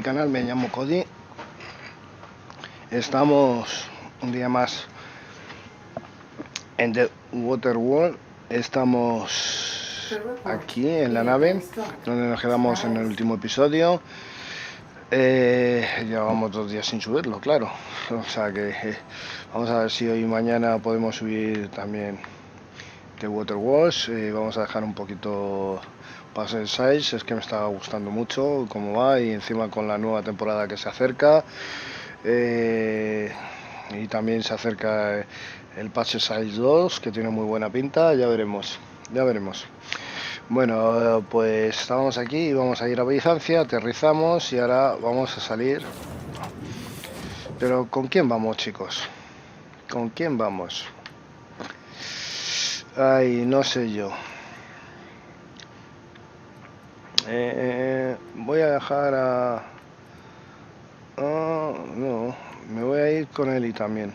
canal, me llamo Cody. Estamos un día más en The Water World. Estamos aquí en la nave donde nos quedamos en el último episodio. Llevamos 2 días sin subirlo, claro. O sea que vamos a ver si hoy y mañana podemos subir también The Water World. Vamos a dejar un poquito Puzzle Size, es que me está gustando mucho cómo va, y encima con la nueva temporada que se acerca, y también se acerca el Puzzle Size 2, que tiene muy buena pinta. Ya veremos. Bueno, pues estábamos aquí y vamos a ir a Bizancio, aterrizamos y ahora vamos a salir. Pero ¿con quién vamos, chicos? ¿Con quién vamos? Ay, no sé yo. Voy a dejar a... no, me voy a ir con Eli también.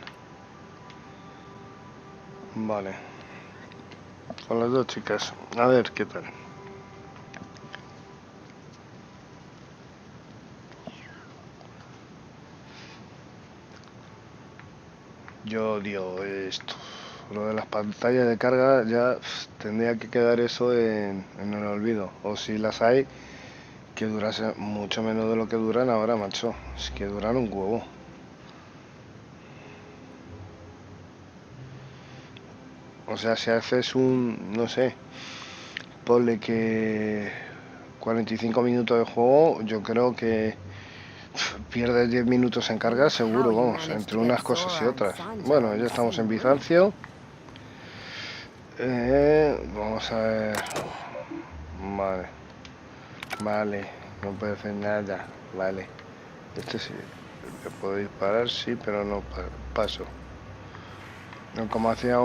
Vale. Con las 2 chicas. A ver qué tal. Yo odio esto. Lo de las pantallas de carga ya tendría que quedar eso en el olvido. O si las hay, que durase mucho menos de lo que duran ahora, macho. Es que duran un huevo. O sea, si haces no sé, ponle que 45 minutos de juego, yo creo que pierdes 10 minutos en carga seguro, vamos, entre unas cosas y otras. Bueno, ya estamos en Bizancio. Vamos a ver. Vale, no puede hacer nada. Vale, este sí, le puedo disparar, sí, pero no paso. No, como hacía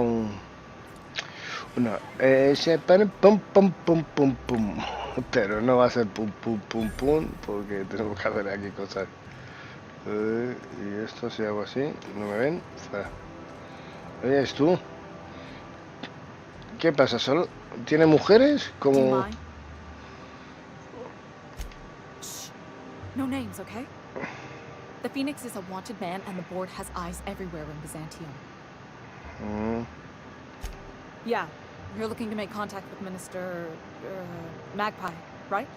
ese pum pum pum pum pum, pero no va a ser pum pum pum pum, porque tenemos que hacer aquí cosas. Y esto, si hago así, no me ven, fuera. Oye, tú, ¿qué pasa? ¿Solo tiene mujeres? Como... No names, okay? The Phoenix is a wanted man and the board has eyes everywhere in Byzantium. Yeah, you're looking to make contact with Minister... Magpie, right?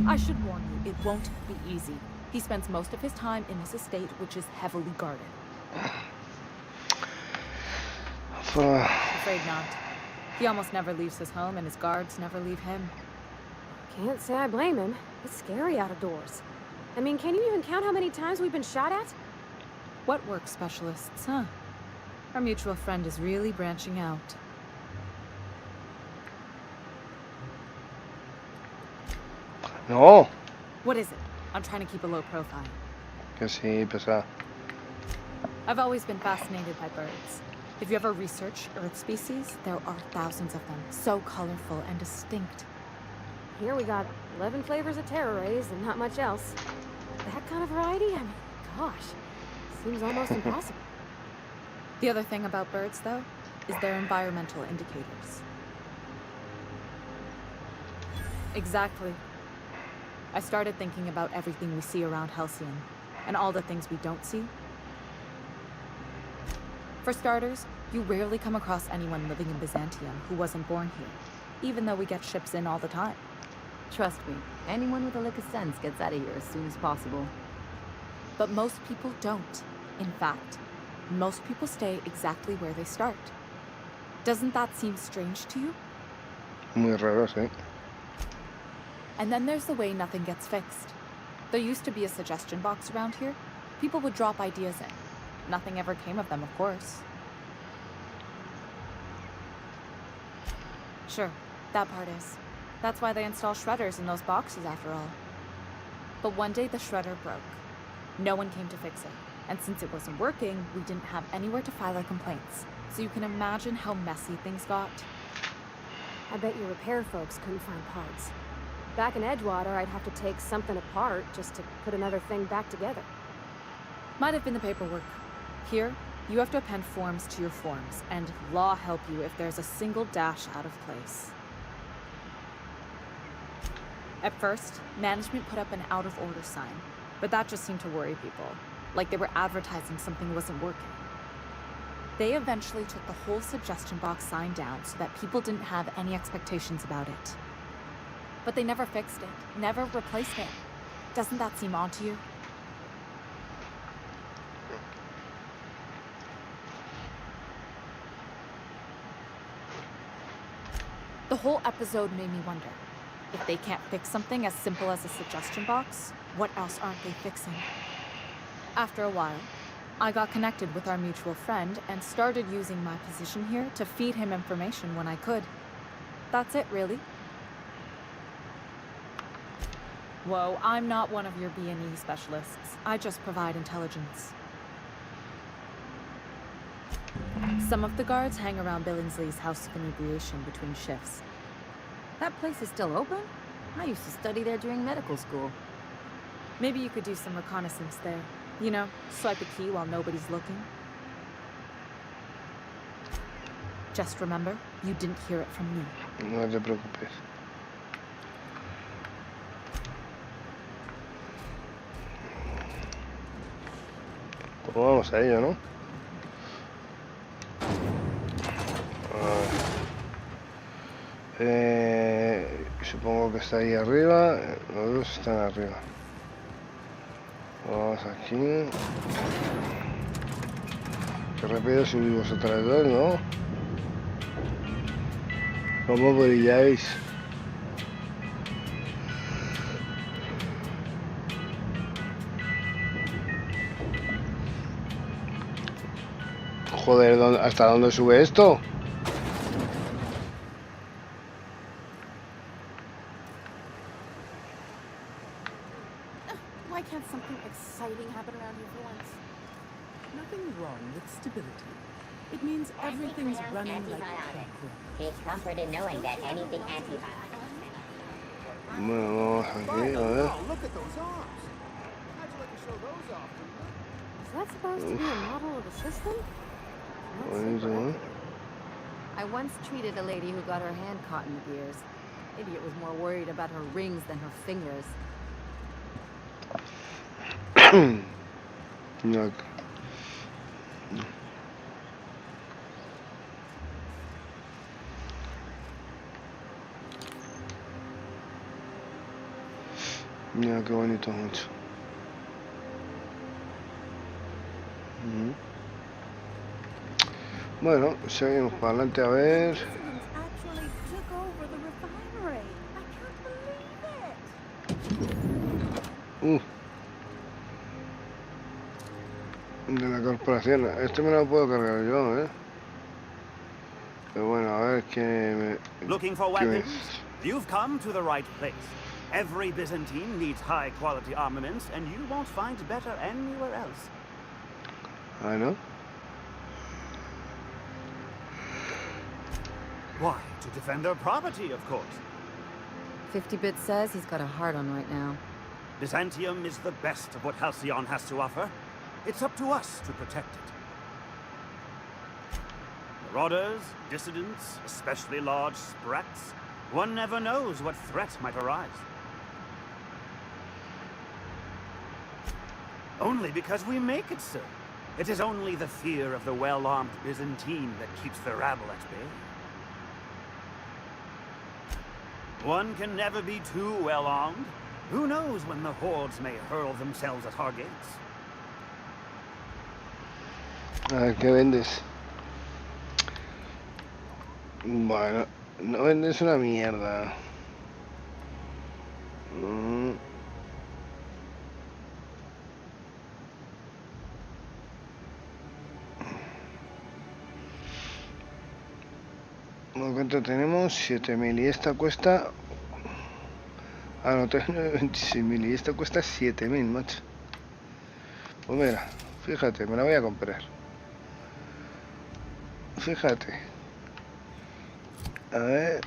I should warn you, it won't be easy. He spends most of his time in his estate, which is heavily guarded. Afraid not. He almost never leaves his home and his guards never leave him. Can't say I blame him. It's scary out of doors. I mean, can you even count how many times we've been shot at? What work specialists, huh? Our mutual friend is really branching out. No. What is it? I'm trying to keep a low profile. Que sí, pesa. I've always been fascinated by birds. If you ever research Earth species, there are thousands of them, so colorful and distinct. Here we got 11 flavors of terror rays and not much else. That kind of variety? I mean, gosh, seems almost impossible. The other thing about birds, though, is their environmental indicators. Exactly. I started thinking about everything we see around Halcyon, and all the things we don't see. For starters, you rarely come across anyone living in Byzantium who wasn't born here, even though we get ships in all the time. Trust me, anyone with a lick of sense gets out of here as soon as possible. But most people don't. In fact, most people stay exactly where they start. Doesn't that seem strange to you? Muy raro, sí. And then there's the way nothing gets fixed. There used to be a suggestion box around here. People would drop ideas in. Nothing ever came of them, of course. Sure, that part is. That's why they install shredders in those boxes, after all. But one day the shredder broke. No one came to fix it. And since it wasn't working, we didn't have anywhere to file our complaints. So you can imagine how messy things got. I bet your repair folks couldn't find parts. Back in Edgewater, I'd have to take something apart just to put another thing back together. Might have been the paperwork. Here, you have to append forms to your forms, and law help you if there's a single dash out of place. At first, management put up an out-of-order sign, but that just seemed to worry people, like they were advertising something wasn't working. They eventually took the whole suggestion box sign down so that people didn't have any expectations about it. But they never fixed it, never replaced it. Doesn't that seem odd to you? The whole episode made me wonder, if they can't fix something as simple as a suggestion box, what else aren't they fixing? After a while, I got connected with our mutual friend and started using my position here to feed him information when I could. That's it, really. Whoa, I'm not one of your B&E specialists. I just provide intelligence. Some of the guards hang around Billingsley's House of Inebriation between shifts. That place is still open? I used to study there during medical school. Maybe you could do some reconnaissance there. You know, swipe a key while nobody's looking. Just remember, you didn't hear it from me. No te preocupes. Pues vamos a ello, ¿no? Supongo que está ahí arriba. Los dos están arriba. Vamos aquí. Qué rápido subimos otra vez dos, ¿no? ¿Cómo brilláis? Joder, ¿hasta dónde sube esto? Why can't something exciting happen around here for once? Nothing wrong with stability. It means everything's running like clockwork. Take comfort in knowing that anything antibiotic. Bueno, vamos aquí, a ver. Look at those arms. How'd you like to show those off? Is that supposed to be a model of a system? Bonito, ¿no? I once treated a lady who got her hand caught in the gears. Maybe it was more worried about her rings than her fingers. No. Mira qué bonito mucho. Bueno, seguimos para adelante a ver. Actually took over the refinery. I can't believe it. De la corporación. Este me lo puedo cargar yo, Pero bueno, a ver qué me... Looking for weapons? You've come to the right place. Every Byzantine needs high-quality armaments, and you won't find better anywhere else. Ah, ¿no? Why? To defend their property, of course. 50-Bit says he's got a hard on right now. Byzantium is the best of what Halcyon has to offer. It's up to us to protect it. Marauders, dissidents, especially large sprats. One never knows what threat might arise. Only because we make it so. It is only the fear of the well-armed Byzantine that keeps the rabble at bay. One can never be too well-armed. Who knows when the hordes may hurl themselves at our gates? A ver, ¿qué vendes? Bueno, no vendes una mierda. ¿Cuánto tenemos? 7.000 y esta cuesta... Ah, no, tengo 26.000 y esta cuesta 7.000, macho. Pues mira, fíjate, me la voy a comprar. Fíjate. A ver.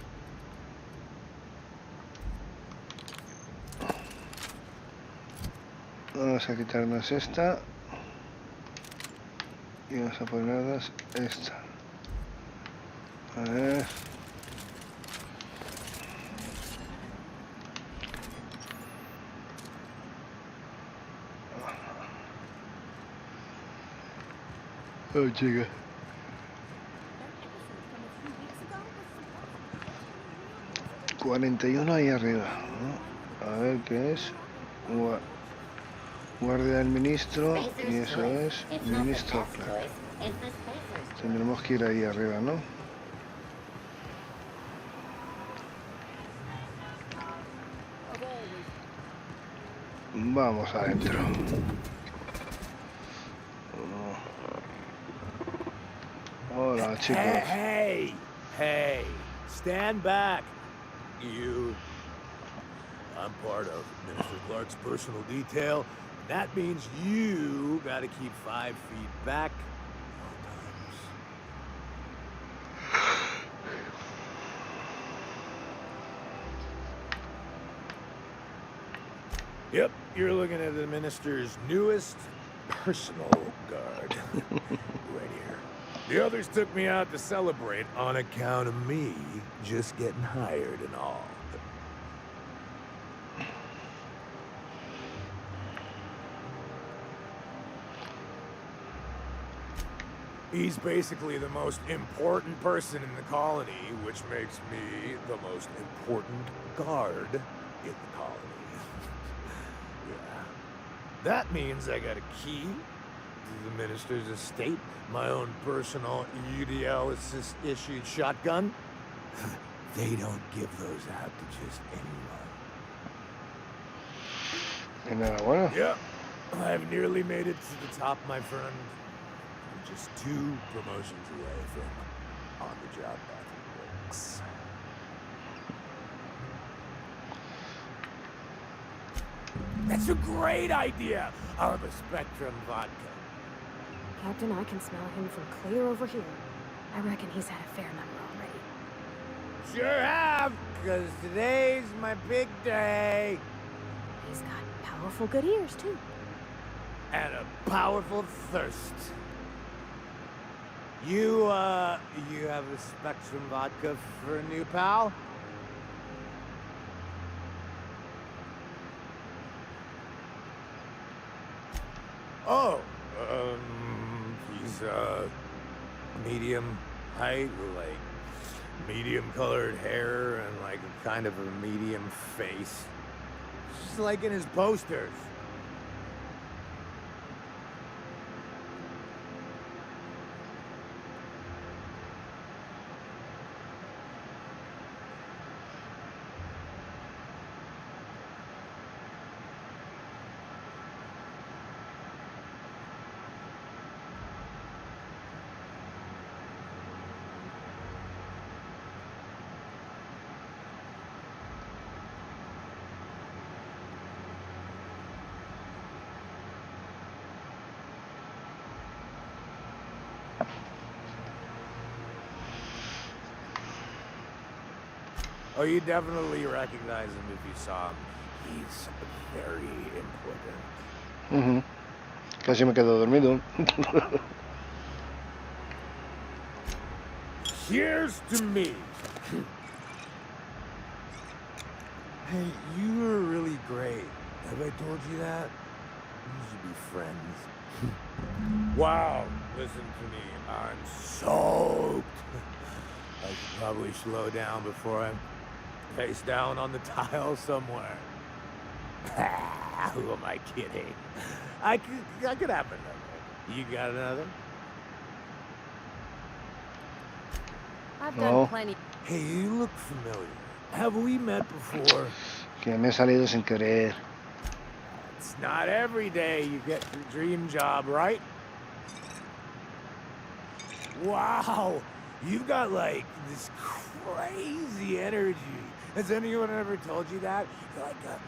Vamos a quitarnos esta. Y vamos a ponernos esta. A ver. Oh, chica. 41 ahí arriba, ¿no? A ver qué es. Guardia del ministro, y eso es Ministro Clarke. Tendremos que ir ahí arriba, ¿no? Vamos adentro. Hola, chicos. Hey, stand back. You. I'm part of Minister Clarke's personal detail. That means you gotta keep 5 feet back at all times. Yep, you're looking at the minister's newest personal guard. Right here. The others took me out to celebrate on account of me just getting hired and all. He's basically the most important person in the colony, which makes me the most important guard in the colony. Yeah. That means I got a key to the minister's estate, my own personal UDL-issued shotgun. They don't give those out to just anyone. Enhorabuena. Yep. I've nearly made it to the top, my friend. I'm just 2 promotions away from on-the-job ethics. That's a great idea! I'll have a Spectrum vodka. Captain, I can smell him from clear over here. I reckon he's had a fair number already. Sure have, because today's my big day. He's got powerful good ears, too. And a powerful thirst. You have a Spectrum vodka for a new pal? Oh, he's, medium height, with, like, medium-colored hair and, like, a kind of a medium face. Just like in his posters. Oh, you definitely recognize him if you saw him. He's very important. Casi me quedo dormido. Cheers to me. Hey, you were really great. Have I told you that? We should be friends. Wow, listen to me. I'm soaked. I should probably slow down before I'm face down on the tile somewhere. Who am I kidding? I could have another. You got another? I've done plenty. Hey, you look familiar. Have we met before? Que me he salido sin querer. It's not every day you get your dream job, right? Wow, you've got like this crazy energy. Has anyone ever told you that? You're like a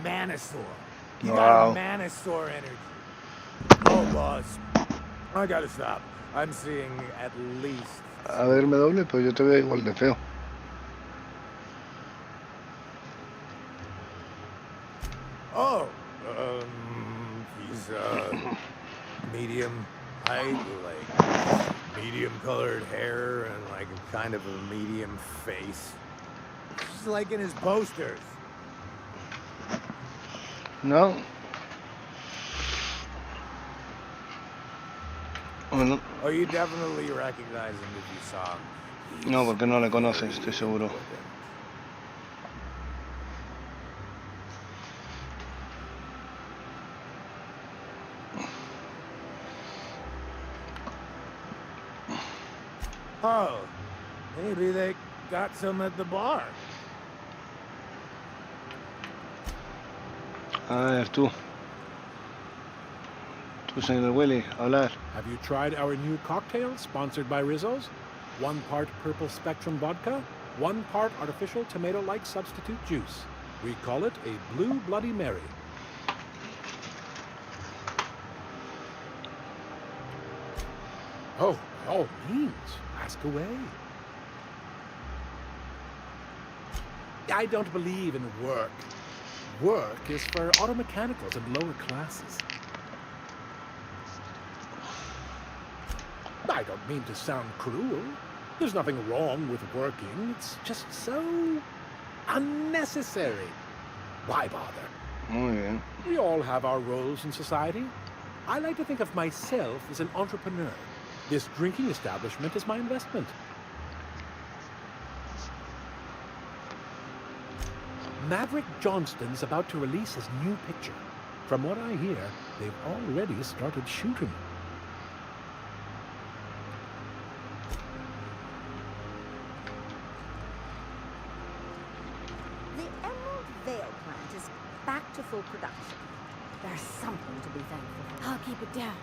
manosaur. You got a manosaur energy. Oh, boss. I gotta stop. I'm seeing at least... A ver, me doble, pero yo te veo igual de feo. Oh, he's, medium height, like, medium-colored hair, and, like, a kind of a medium face. Just like in his posters. No. Bueno, Oh, you definitely recognize him if you saw him. no, porque no le conoces, estoy seguro. Oh, maybe they got some at the bar. A ver, tú, señor Willy, hablar. Have you tried our new cocktail sponsored by Rizzo's? 1 part purple spectrum vodka, 1 part artificial tomato-like substitute juice. We call it a Blue Bloody Mary. Oh, by all means, ask away. I don't believe in work. Work is for auto mechanicals and lower classes. I don't mean to sound cruel. There's nothing wrong with working. It's just so unnecessary. Why bother? Muy bien. We all have our roles in society. I like to think of myself as an entrepreneur. This drinking establishment is my investment. Maverick Johnston's about to release his new picture. From what I hear, they've already started shooting. The Emerald Vale plant is back to full production. There's something to be thankful for. I'll keep it down.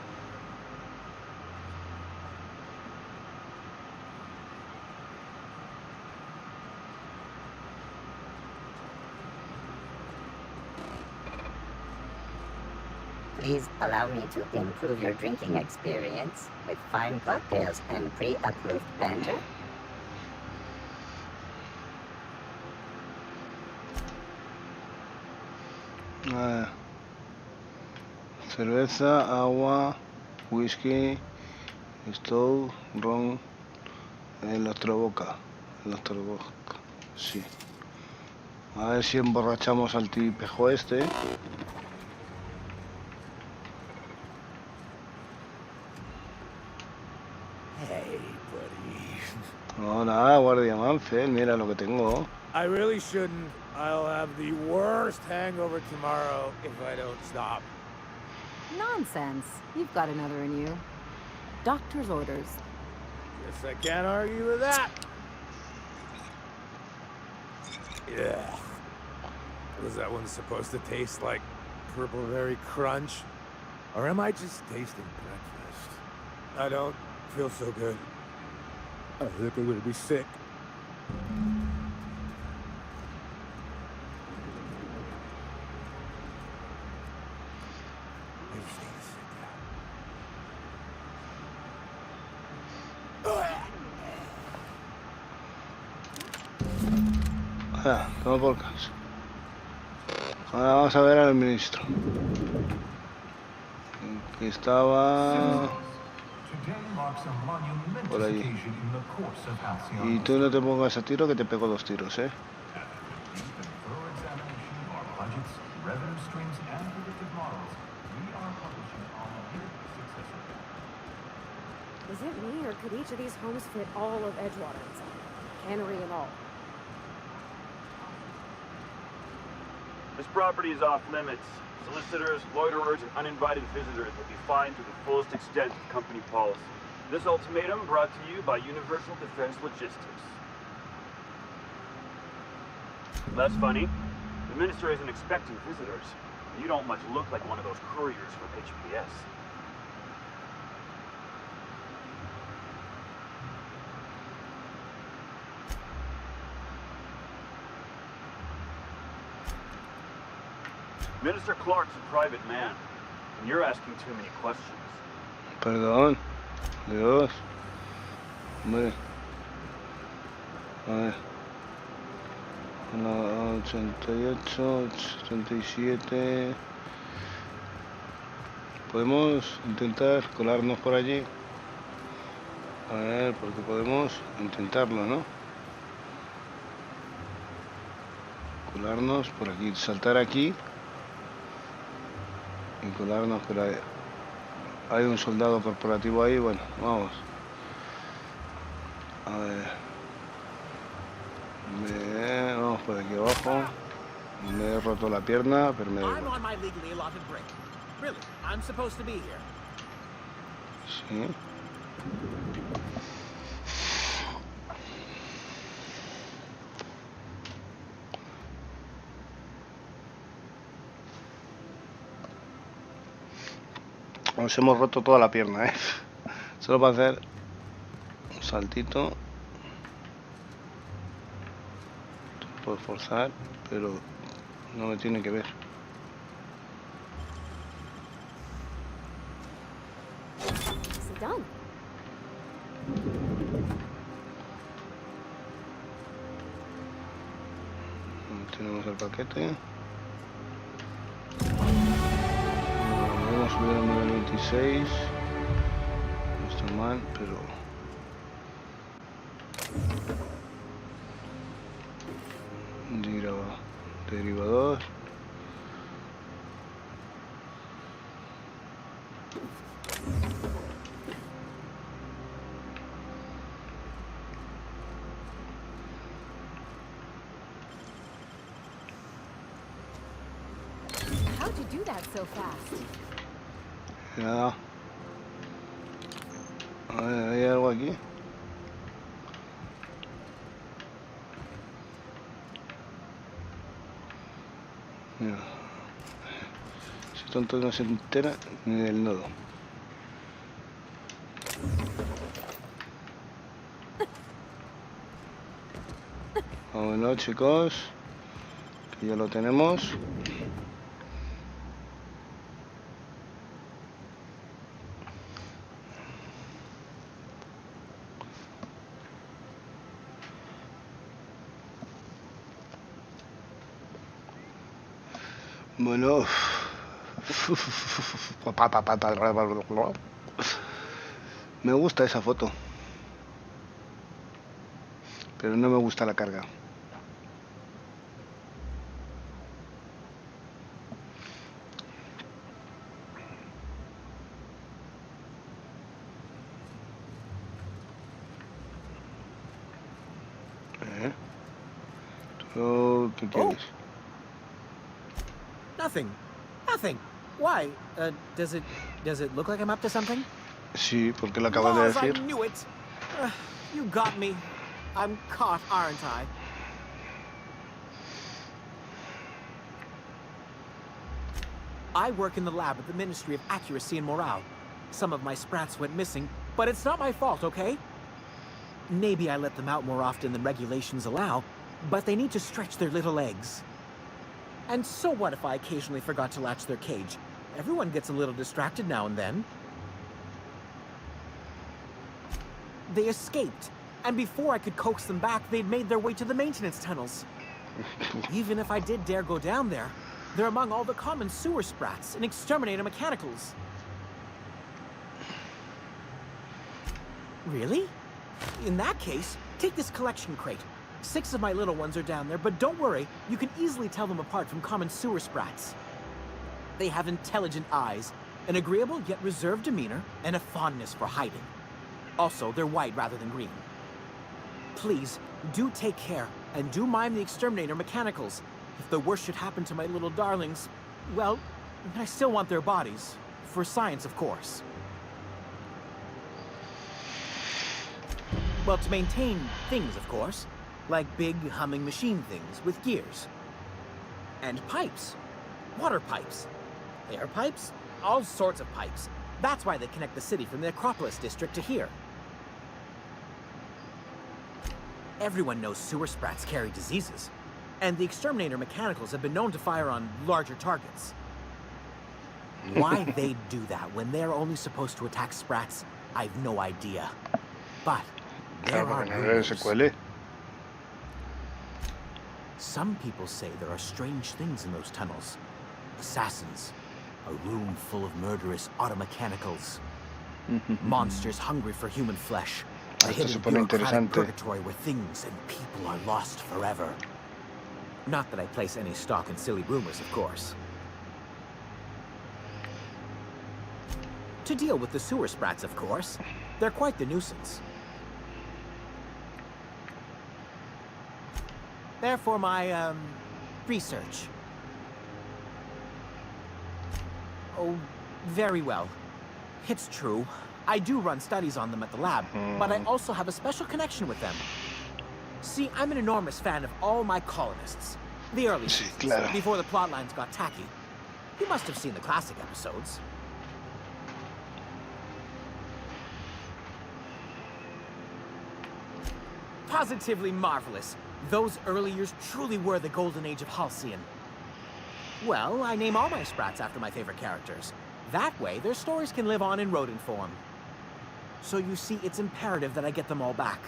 Please allow me to improve your drinking experience with fine cocktails and pre-approved banter. Cerveza, agua, whisky, gustó, ron, los troboca, sí. A ver si emborrachamos al tipejo este. Hey, buddy. No, nada, guardia Manfred, mira lo que tengo. I really shouldn't. I'll have the worst hangover tomorrow if I don't stop. Nonsense. You've got another in you. Doctor's orders. Guess I can't argue with that. Yeah. Was that one supposed to taste like Purple Berry Crunch? Or am I just tasting breakfast? I don't feel so good. I think I'm gonna be sick. I just need to sit down. Toma por caso. Ahora vamos a ver al ministro. Que estaba por allí. Y tú no te pongas a tiro, que te pego 2 tiros, ¿eh? Is it me, or could each of these homes fit all of Edgewater inside? Cannery and all. This property is off limits. Solicitors, loiterers, and uninvited visitors will be fined to the fullest extent of company policy. This ultimatum brought to you by Universal Defense Logistics. That's funny. The minister isn't expecting visitors. You don't much look like one of those couriers from HPS. Minister Clarke's a private man, and you're asking too many questions. Perdón. Dios. Hombre. A ver. 88, 87. Podemos intentar colarnos por allí. A ver, porque podemos intentarlo, ¿no? Colarnos por aquí, saltar aquí y colarnos por ahí. Hay un soldado corporativo ahí, bueno, vamos. A ver. Vamos por aquí abajo. Me he roto la pierna, pero me da igual. Sí. Nos hemos roto toda la pierna, ¿eh? Solo para hacer un saltito. Puedo forzar, pero no me tiene que ver. Is it done? Tenemos el paquete. Vamos a subir al nivel 26. No está mal, pero... derivador. How'd you do that so fast? Nada. A ver, ¿hay algo aquí? Mira. Ese tonto no se entera ni del nodo. Vámonos, chicos, que ya lo tenemos. Bueno, me gusta esa foto, pero no me gusta la carga. ¿Tú qué quieres? Nothing. Why? Does it look like I'm up to something? Sí, porque lo acabas de decir. I knew it. You got me. I'm caught, aren't I? I work in the lab at the Ministry of Accuracy and Morale. Some of my sprats went missing, but it's not my fault, okay? Maybe I let them out more often than regulations allow, but they need to stretch their little legs. And so what if I occasionally forgot to latch their cage? Everyone gets a little distracted now and then. They escaped, and before I could coax them back, they'd made their way to the maintenance tunnels. Even if I did dare go down there, they're among all the common sewer sprats and exterminator mechanicals. Really? In that case, take this collection crate. 6 of my little ones are down there, but don't worry, you can easily tell them apart from common sewer sprats. They have intelligent eyes, an agreeable yet reserved demeanor, and a fondness for hiding. Also, they're white rather than green. Please, do take care, and do mind the exterminator mechanicals. If the worst should happen to my little darlings, well, I still want their bodies. For science, of course. Well, to maintain things, of course. Like big, humming machine things with gears. And pipes. Water pipes. Air pipes. All sorts of pipes. That's why they connect the city from the Acropolis district to here. Everyone knows sewer sprats carry diseases. And the exterminator mechanicals have been known to fire on larger targets. Why they'd do that when they're only supposed to attack sprats, I've no idea. But there are rumors. Some people say there are strange things in those tunnels. Assassins, a room full of murderous automechanicals, monsters hungry for human flesh, a hidden bureaucratic purgatory where things and people are lost forever. Not that I place any stock in silly rumors, of course. To deal with the sewer sprats, of course. They're quite the nuisance. Therefore, my, research. Oh, very well. It's true. I do run studies on them at the lab, but I also have a special connection with them. See, I'm an enormous fan of all my colonists. The early seasons, before the plot lines got tacky. You must have seen the classic episodes. Positively marvelous. Those early years truly were the golden age of Halcyon. Well, I name all my sprats after my favorite characters. That way, their stories can live on in rodent form. So you see, it's imperative that I get them all back.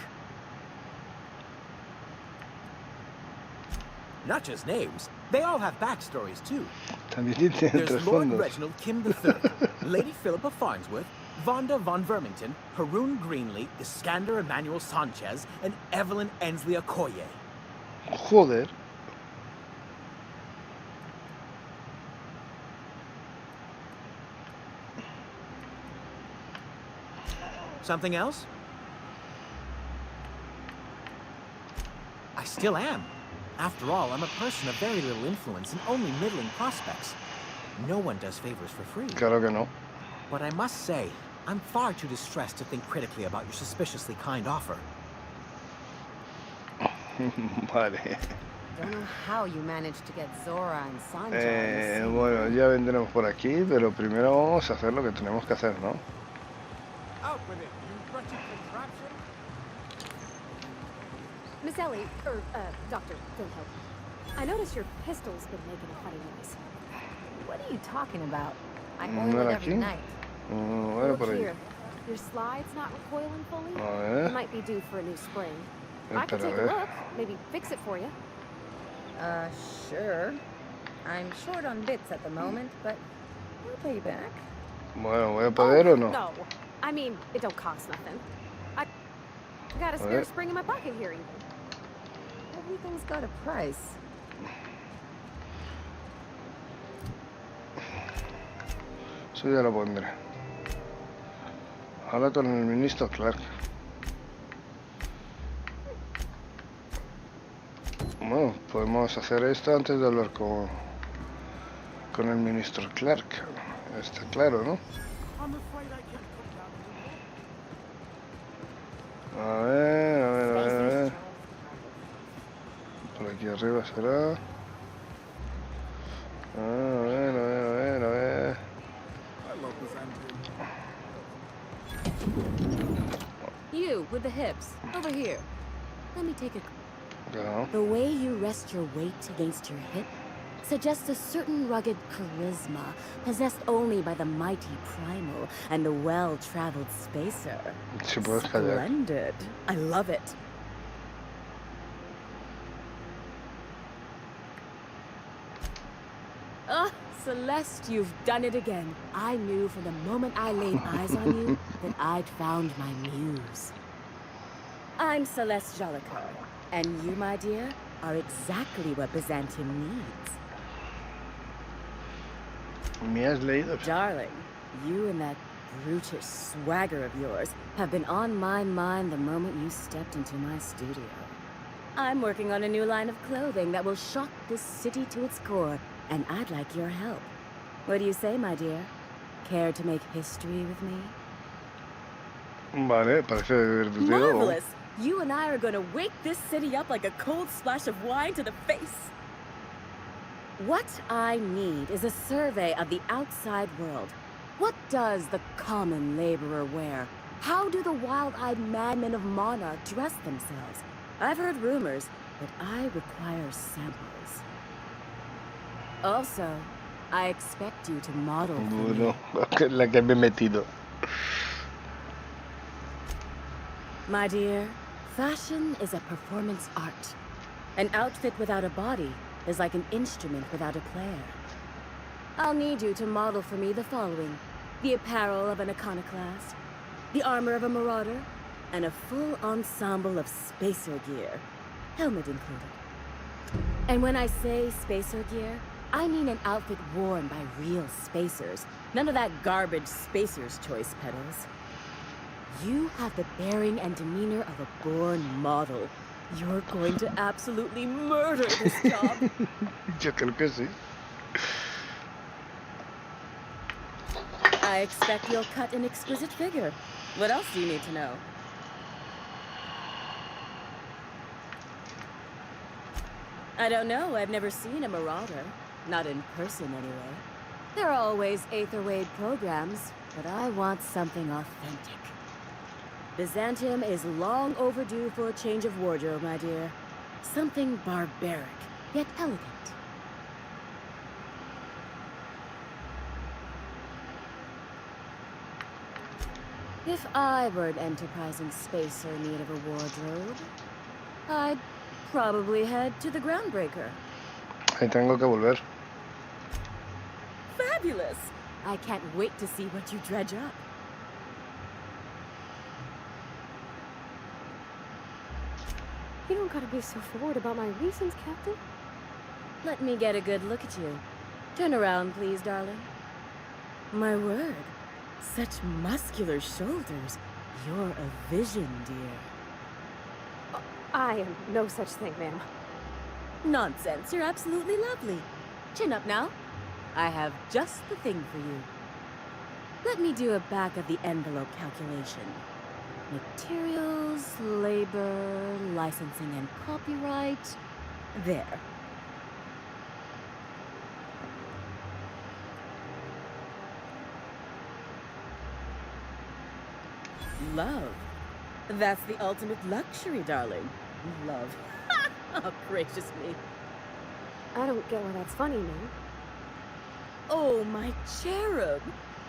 Not just names, they all have backstories too. There's Lord Reginald Kim III, Lady Philippa Farnsworth, Vonda von Vermington, Haroon Greenlee, Iskander Emmanuel Sanchez, and Evelyn Ensley Okoye. Joder. Something else? I still am. After all, I'm a person of very little influence and only middling prospects. No one does favors for free. Claro que no. But I must say, I'm far too distressed to think critically about your suspiciously kind offer. Vale. Don't know how you managed to get Zora and Sancho. Bueno, ya vendremos por aquí, pero primero vamos a hacer lo que tenemos que hacer, ¿no? Out with it, you wretched contraption! Miss Ellie, Doctor Finhope, I noticed your pistol's been making a funny noise. What are you talking about? I No oil it era every aquí. night. Bueno, por ahí. Here, your slide's not recoiling fully. A ver. You might be due for a new spring. I could Espera, take a a ver. look, maybe fix it for you. Sure. I'm short on bits at the moment, but I'll pay you back. Bueno, ¿voy a poder o no? No, I mean, it don't cost nothing. I got a A spare ver. spring in my pocket here even. Everything's got a price. Eso ya lo pondré. Habla con el ministro Clarke. Bueno, podemos hacer esto antes de hablar con el ministro Clarke. Está claro, ¿no? A ver, a ver, a ver, a ver. Por aquí arriba será. A ver, a ver, a ver, a ver. You, with the hips. Over here. Let me take a... No. The way you rest your weight against your hip suggests a certain rugged charisma possessed only by the mighty primal and the well-traveled spacer. Si puedes callar. Splendid. I love it. Ah, Celeste, you've done it again. I knew from the moment I laid eyes on you that I'd found my muse. I'm Celeste Jolicoeur, and you, my dear, are exactly what Byzantium needs. ¿Me has leído? Darling, you and that brutish swagger of yours have been on my mind the moment you stepped into my studio. I'm working on a new line of clothing that will shock this city to its core, and I'd like your help. What do you say, my dear? Care to make history with me? Vale, parece divertido. Marvelous! You and I are going to wake this city up like a cold splash of wine to the face. What I need is a survey of the outside world. What does the common laborer wear? How do the wild-eyed madmen of Monarch dress themselves? I've heard rumors, but I require samples. Also, I expect you to model for me. Bueno, la que me he metido. My dear, fashion is a performance art. An outfit without a body is like an instrument without a player. I'll need you to model for me the following: the apparel of an iconoclast, the armor of a marauder, and a full ensemble of spacer gear, helmet included. And when I say spacer gear, I mean an outfit worn by real spacers, None of that garbage spacer's choice pedals. You have the bearing and demeanor of a born model. You're going to absolutely murder this job. Yo creo que sí. I expect you'll cut an exquisite figure. What else do you need to know? I don't know. I've never seen a marauder. Not in person, anyway. There are always Aetherwade programs, but I want something authentic. Byzantium is long overdue for a change of wardrobe, my dear. Something barbaric, yet elegant. If I were an enterprising spacer in need of a wardrobe, I'd probably head to the Groundbreaker. Ahí tengo que volver. Fabulous! I can't wait to see what you dredge up. You don't gotta be so forward about my reasons, Captain. Let me get a good look at you. Turn around, please, darling. My word. Such muscular shoulders. You're a vision, dear. I am no such thing, ma'am. Nonsense. You're absolutely lovely. Chin up now. I have just the thing for you. Let me do a back-of-the-envelope calculation. Materials, labor, licensing and copyright. There. Love. That's the ultimate luxury, darling. Love. Oh, gracious me. I don't get why that's funny, ma'am. Oh, my cherub.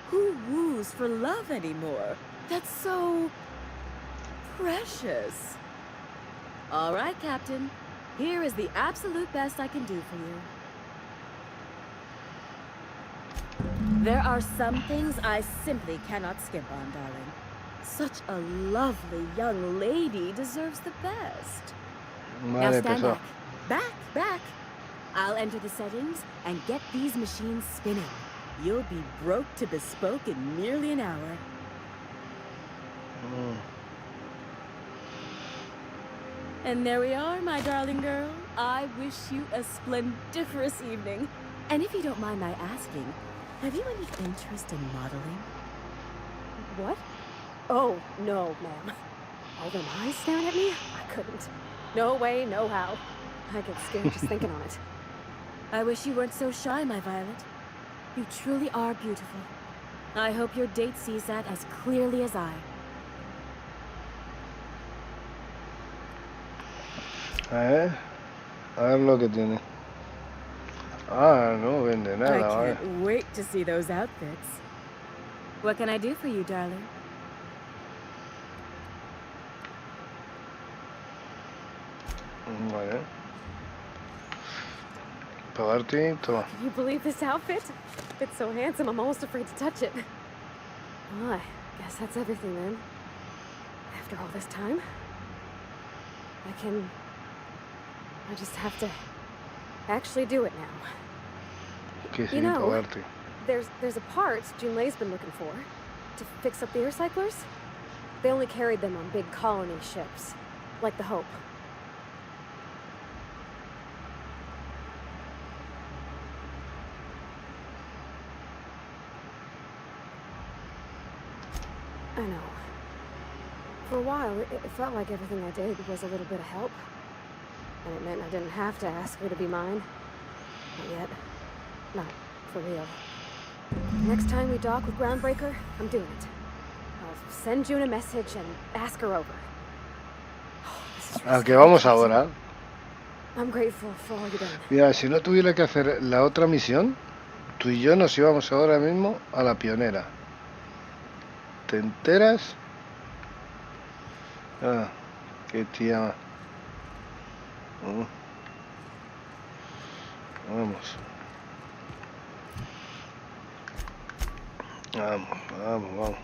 Who woos for love anymore? That's so... precious. All right, Captain. Here is the absolute best I can do for you. There are some things I simply cannot skip on, darling. Such a lovely young lady deserves the best. Now stand back. Back. I'll enter the settings and get these machines spinning. You'll be broke to bespoke in nearly an hour. And there we are, my darling girl. I wish you a splendiferous evening. And if you don't mind my asking, have you any interest in modeling? What? Oh, no, ma'am. All them eyes staring at me? I couldn't. No way, no how. I get scared just thinking on it. I wish you weren't so shy, my Violet. You truly are beautiful. I hope your date sees that as clearly as I. A ver lo que tiene. Ah, no vende nada. I can't wait to see those outfits. What can I do for you, darling? Vale. Perderte, toma. Can you believe this outfit? It's so handsome, I'm almost afraid to touch it. Well, I guess that's everything then. After all this time, I just have to actually do it now. Que sí, You know, perderte. there's a part Junlei's been looking for to fix up the air cyclers. They only carried them on big colony ships, like the Hope. I know. For a while, it felt like everything I did was a little bit of help. And it meant I didn't have to ask her to be mine. Not yet. Not for real. Next time we dock with Groundbreaker, I'm doing it. I'll send June a message and ask her over. Al que vamos ahora. I'm grateful for all you done. Mira, si no tuviera que hacer la otra misión, tú y yo nos íbamos ahora mismo a la pionera. ¿Te enteras? Ah, qué tía. Vamos. Vamos.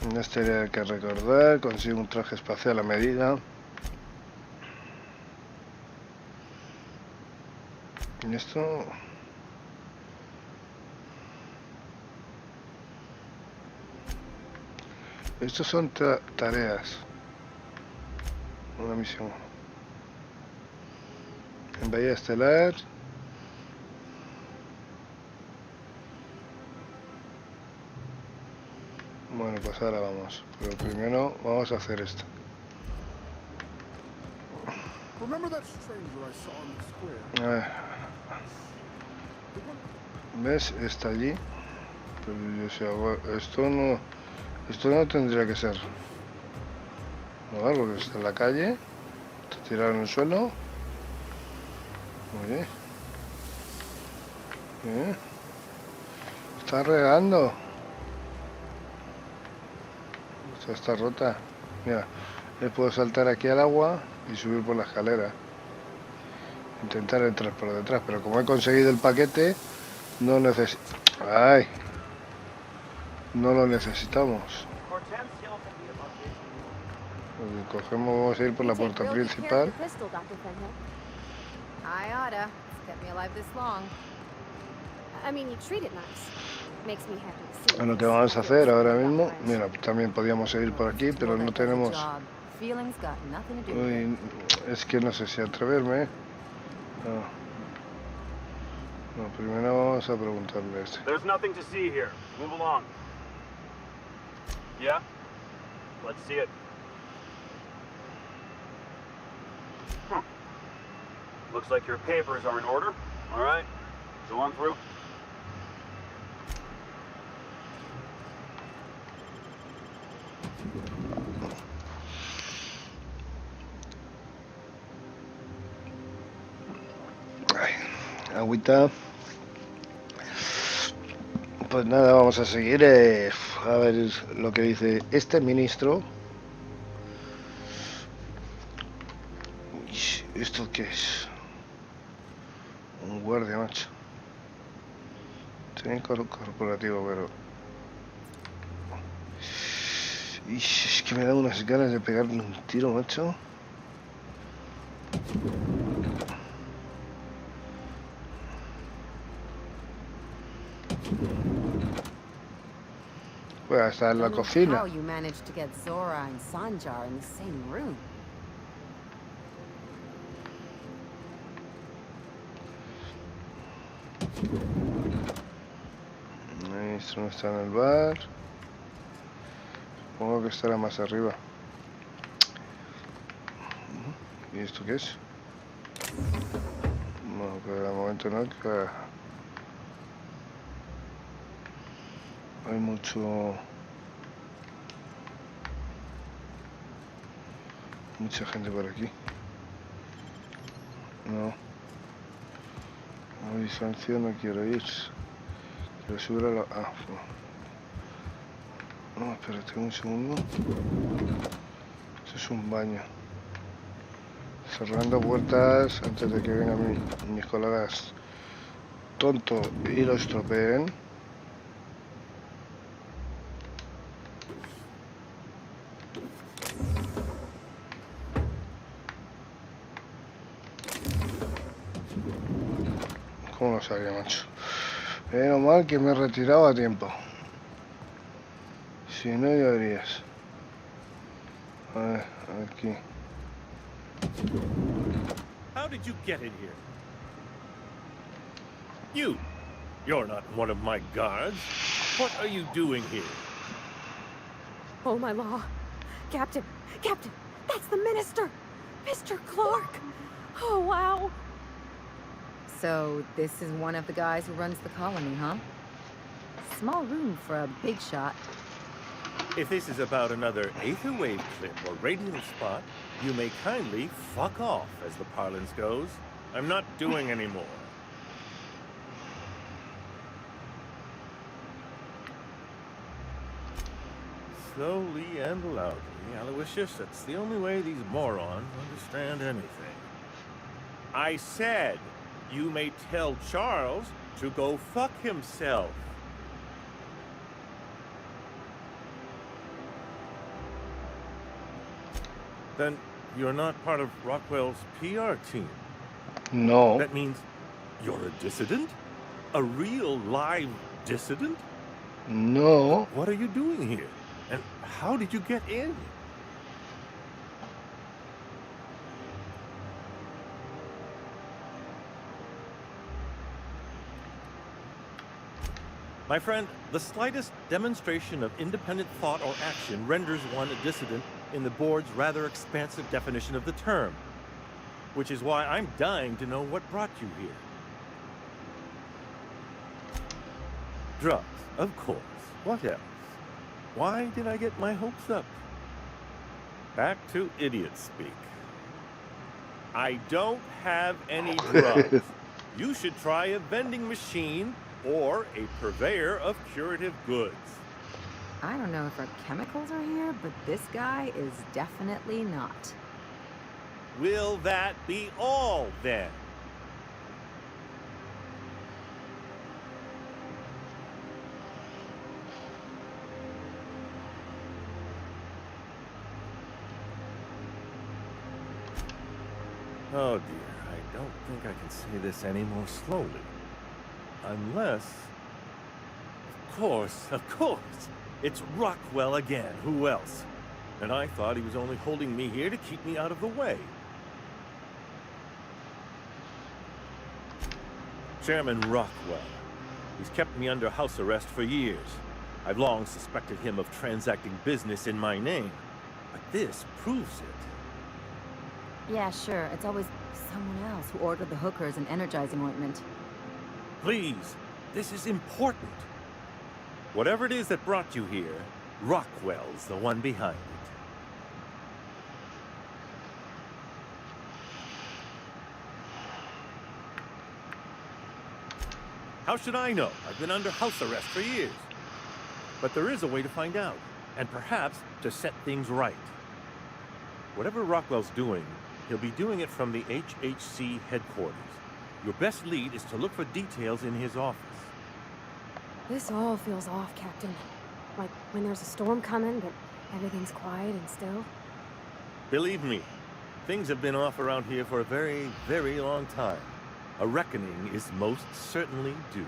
Una historia que recordar, consigue un traje espacial a medida. Y esto... Estos son tareas. Una misión. En Bahía Estelar. Bueno, pues ahora vamos. Pero primero vamos a hacer esto. A ver. ¿Ves? Está allí. Pero yo sé, esto no tendría que ser. No, porque está en la calle. Está tirado en el suelo. Oye. Está regando. Esta está rota. Mira, puedo saltar aquí al agua y subir por la escalera. Intentar entrar por detrás, pero como he conseguido el paquete, no necesito. ¡Ay! No lo necesitamos. Cogemos, vamos a ir por la puerta principal. I oughta. It's kept me alive this long. I mean, you treat it nice. Makes me happy to see. Lo que vamos a hacer ahora mismo, mira, también podíamos seguir por aquí, pero no tenemos. Uy, es que no sé si atreverme. No, primero vamos a preguntarle a este. There's nothing to see here. Move along. Yeah? Let's see it. Huh. Looks like your papers are in order. All right. Go on through. Agüita. Pues nada, vamos a seguir a ver lo que dice este ministro. Uy, ¿esto qué es? Un guardia, macho. Tiene corporativo, pero... Uy, es que me da unas ganas de pegarle un tiro, macho. Pues hasta en la cocina. How you managed to get Zora and Sanjar in the same room? Esto no está en el bar. Supongo que estará más arriba. ¿Y esto qué es? No, pero de momento no. Que hay mucha gente por aquí. No. Hay sanción, no quiero ir. Quiero subir a la... Ah, no, espérate un segundo. Esto es un baño. Cerrando puertas antes de que vengan mis colegas tontos y lo estropeen. ¿Cómo lo sabía, macho? Menos mal que me he retirado a tiempo. Si no, ya verías. A ver, aquí. How did you get in here? You're not one of my guards. What are you doing here? Oh, my law. Captain, that's the minister. Mr. Clarke. Oh, wow. So, this is one of the guys who runs the colony, huh? Small room for a big shot. If this is about another aether wave clip or radial spot, you may kindly fuck off, as the parlance goes. I'm not doing any more. Slowly and loudly, Aloysius, that's the only way these morons understand anything. I said, you may tell Charles to go fuck himself. Then you're not part of Rockwell's PR team. No. That means you're a dissident? A real live dissident? No. What are you doing here? And how did you get in? My friend, the slightest demonstration of independent thought or action renders one a dissident in the board's rather expansive definition of the term, which is why I'm dying to know what brought you here. Drugs, of course. What else? Why did I get my hopes up? Back to idiot speak. I don't have any drugs. You should try a vending machine or a purveyor of curative goods. I don't know if our chemicals are here, but this guy is definitely not. Will that be all, then? Oh dear, I don't think I can say this any more slowly. Unless... Of course! It's Rockwell again. Who else? And I thought he was only holding me here to keep me out of the way. Chairman Rockwell. He's kept me under house arrest for years. I've long suspected him of transacting business in my name. But this proves it. Yeah, sure. It's always someone else who ordered the hookers and energizing ointment. Please, this is important. Whatever it is that brought you here, Rockwell's the one behind it. How should I know? I've been under house arrest for years. But there is a way to find out, and perhaps to set things right. Whatever Rockwell's doing, he'll be doing it from the HHC headquarters. Your best lead is to look for details in his office. This all feels off, Captain. Like when there's a storm coming, but everything's quiet and still. Believe me, things have been off around here for a very, very long time. A reckoning is most certainly due.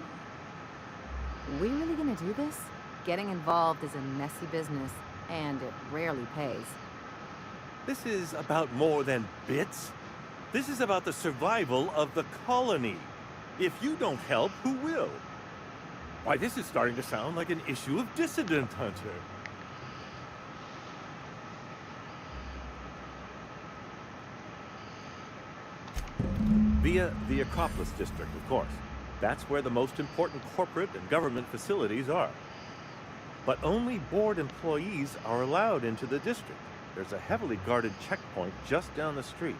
We really gonna do this? Getting involved is a messy business, and it rarely pays. This is about more than bits. This is about the survival of the colony. If you don't help, who will? Why, this is starting to sound like an issue of Dissident Hunter. Via the Acropolis District, of course. That's where the most important corporate and government facilities are. But only board employees are allowed into the district. There's a heavily guarded checkpoint just down the street.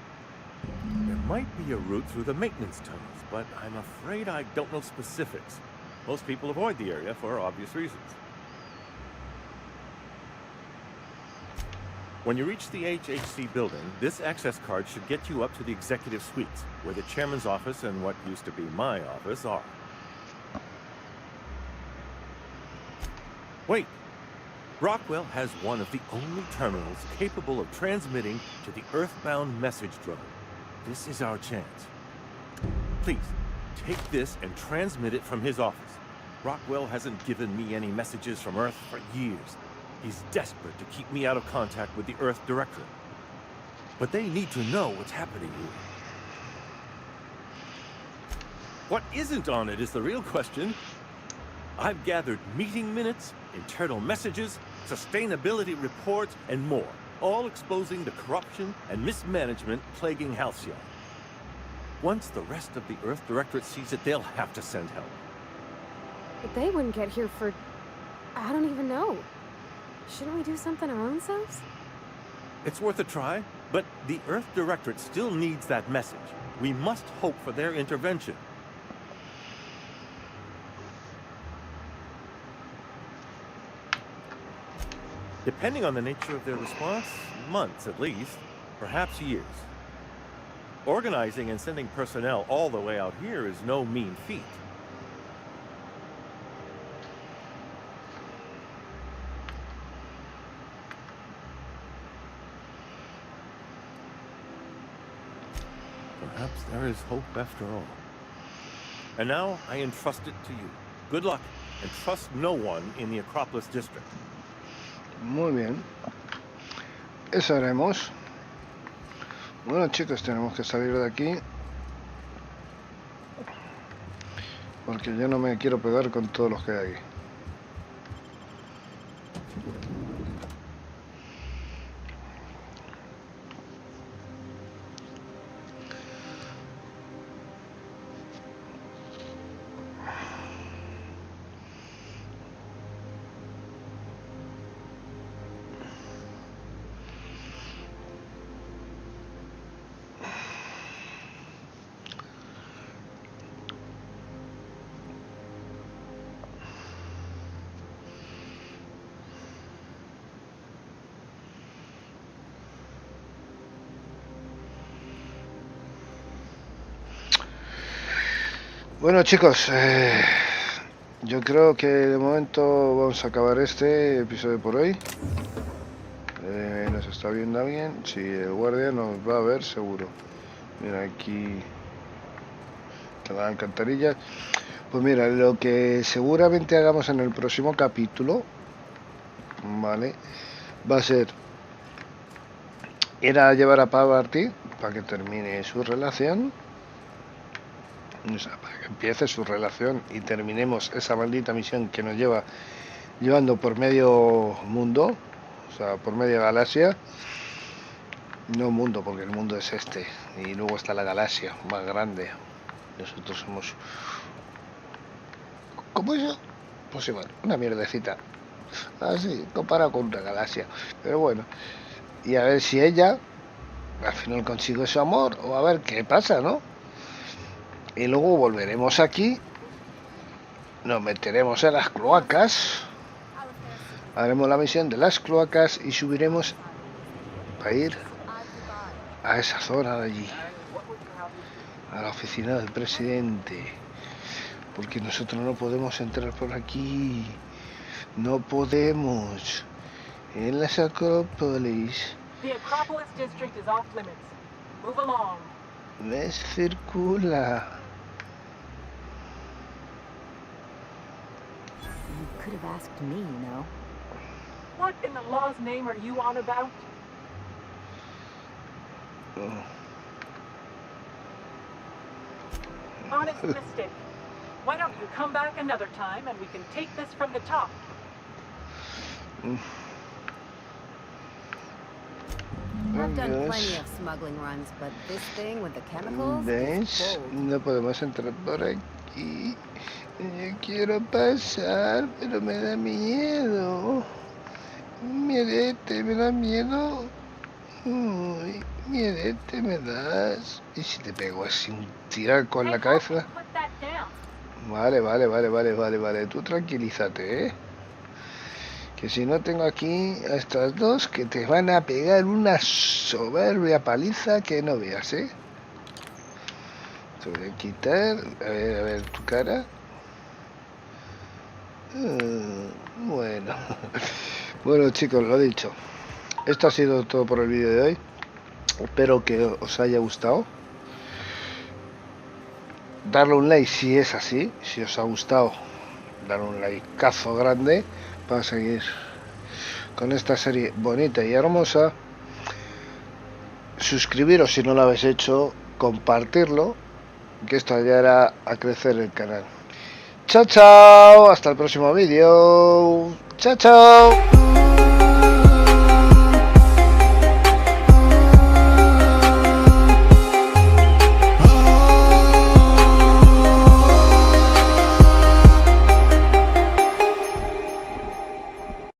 There might be a route through the maintenance tunnels, but I'm afraid I don't know specifics. Most people avoid the area for obvious reasons. When you reach the HHC building, this access card should get you up to the executive suites, where the chairman's office and what used to be my office are. Wait! Rockwell has one of the only terminals capable of transmitting to the Earthbound message drone. This is our chance. Please, take this and transmit it from his office. Rockwell hasn't given me any messages from Earth for years. He's desperate to keep me out of contact with the Earth Directorate. But they need to know what's happening here. What isn't on it is the real question. I've gathered meeting minutes, internal messages, sustainability reports, and more, all exposing the corruption and mismanagement plaguing Halcyon. Once the rest of the Earth Directorate sees it, they'll have to send help. But they wouldn't get here for... I don't even know. Shouldn't we do something our own selves? It's worth a try, but the Earth Directorate still needs that message. We must hope for their intervention. Depending on the nature of their response, months at least, perhaps years. Organizing and sending personnel all the way out here is no mean feat. Perhaps there is hope after all. And now I entrust it to you. Good luck, and trust no one in the Acropolis District. Muy bien. Eso haremos. Bueno, chicos, tenemos que salir de aquí. Porque yo no me quiero pegar con todos los que hay aquí. Bueno, chicos, yo creo que de momento vamos a acabar este episodio por hoy. ¿Nos está viendo alguien? Sí, el guardia nos va a ver seguro. Mira, aquí está la alcantarilla. Pues mira, lo que seguramente hagamos en el próximo capítulo, ¿vale? Va a ser ir a llevar a Perderte para que termine su relación. O sea, para que empiece su relación y terminemos esa maldita misión que nos llevando por medio mundo, o sea, por media galaxia. No mundo, porque el mundo es este, y luego está la galaxia más grande. Nosotros somos... ¿Cómo eso? Pues igual, una mierdecita. Así, comparado con una galaxia. Pero bueno, y a ver si ella al final consigue su amor, o a ver qué pasa, ¿no? Y luego volveremos aquí, nos meteremos en las cloacas, haremos la misión de las cloacas y subiremos para ir a esa zona de allí, a la oficina del presidente, porque nosotros no podemos entrar por aquí, no podemos, en las Acrópolis. Me circula. You could have asked me, you know. What in the law's name are you on about? Oh. Honest mistake. Why don't you come back another time and we can take this from the top? I've done plenty of smuggling runs, but this thing with the chemicals ¿Ves? No podemos entrar por aquí. Yo quiero pasar, pero me da miedo. Miedete, me da miedo. Uy, miedete me das. ¿Y si te pego así un tiro con la cabeza? Vale. Tú tranquilízate, ¿eh? Que si no tengo aquí a estas dos que te van a pegar una soberbia paliza que no veas, ¿eh? Te voy a quitar, a ver tu cara. Bueno. Bueno, chicos, lo dicho. Esto ha sido todo por el vídeo de hoy. Espero que os haya gustado. Darle un like si es así, si os ha gustado. Darle un likeazo grande para seguir con esta serie bonita y hermosa. Suscribiros si no lo habéis hecho, compartirlo, que esto ayudará a crecer el canal. Chao, hasta el próximo vídeo. Chao.